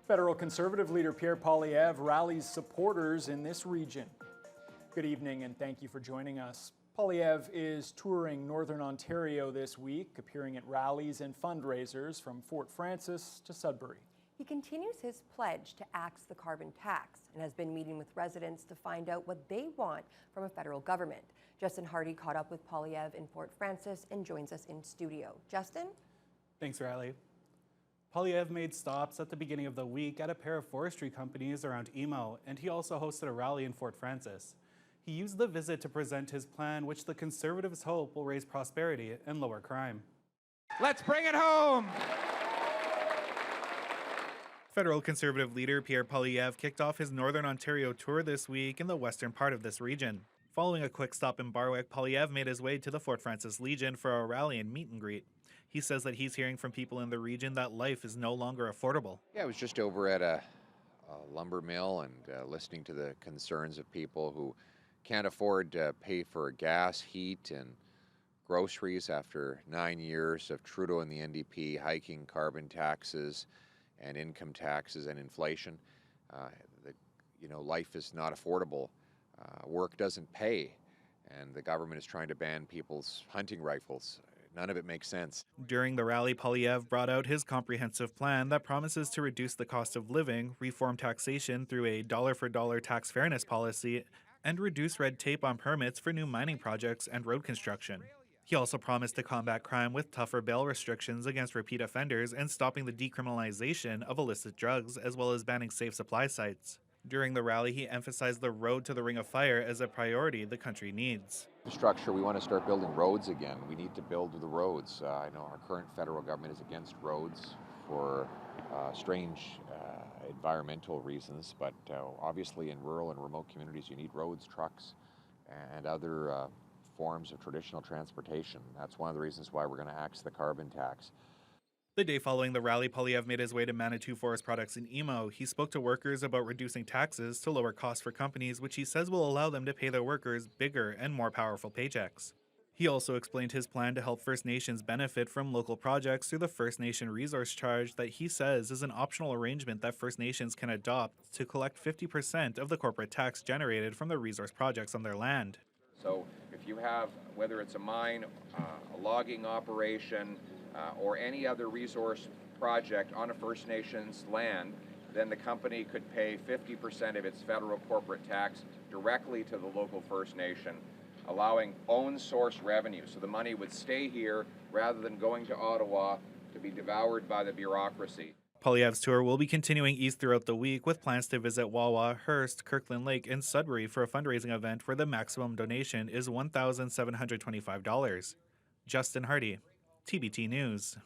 Federal Conservative leader Pierre Poilievre rallies supporters in this region. Good evening and thank you for joining us. Poilievre is touring Northern Ontario this week, appearing at rallies and fundraisers from Fort Frances to Sudbury. He continues his pledge to axe the carbon tax and has been meeting with residents to find out what they want from a federal government. Justin Hardy caught up with Poilievre in Fort Frances and joins us in studio. Justin? Thanks, Riley. Poilievre made stops at the beginning of the week at a pair of forestry companies around Emo, and he also hosted a rally in Fort Frances. He used the visit to present his plan, which the Conservatives hope will raise prosperity and lower crime. Let's bring it home! Federal Conservative leader Pierre Poilievre kicked off his Northern Ontario tour this week in the western part of this region. Following a quick stop in Barwick, Poilievre made his way to the Fort Frances Legion for a rally and meet and greet. He says that he's hearing from people in the region that life is no longer affordable. Yeah, I was just over at a lumber mill and listening to the concerns of people who can't afford to pay for gas, heat, and groceries after 9 years of Trudeau and the NDP hiking carbon taxes and income taxes and inflation. Life is not affordable. Work doesn't pay, and the government is trying to ban people's hunting rifles. None of it makes sense. During the rally, Poilievre brought out his comprehensive plan that promises to reduce the cost of living, reform taxation through a dollar-for-dollar tax fairness policy, and reduce red tape on permits for new mining projects and road construction. He also promised to combat crime with tougher bail restrictions against repeat offenders and stopping the decriminalization of illicit drugs, as well as banning safe supply sites. During the rally, he emphasized the road to the Ring of Fire as a priority the country needs. Structure, we want to start building roads again. We need to build the roads. I know our current federal government is against roads for strange environmental reasons, but obviously in rural and remote communities you need roads, trucks, and other forms of traditional transportation. That's one of the reasons why we're going to axe the carbon tax. The day following the rally, Poilievre made his way to Manitou Forest Products in Emo. He spoke to workers about reducing taxes to lower costs for companies, which he says will allow them to pay their workers bigger and more powerful paychecks. He also explained his plan to help First Nations benefit from local projects through the First Nation Resource Charge that he says is an optional arrangement that First Nations can adopt to collect 50% of the corporate tax generated from the resource projects on their land. So if you have, whether it's a mine, a logging operation, or any other resource project on a First Nations land, then the company could pay 50% of its federal corporate tax directly to the local First Nation, allowing own source revenue. So the money would stay here rather than going to Ottawa to be devoured by the bureaucracy. Poilievre's tour will be continuing east throughout the week with plans to visit Wawa, Hearst, Kirkland Lake, and Sudbury for a fundraising event where the maximum donation is $1,725. Justin Hardy, TBT News.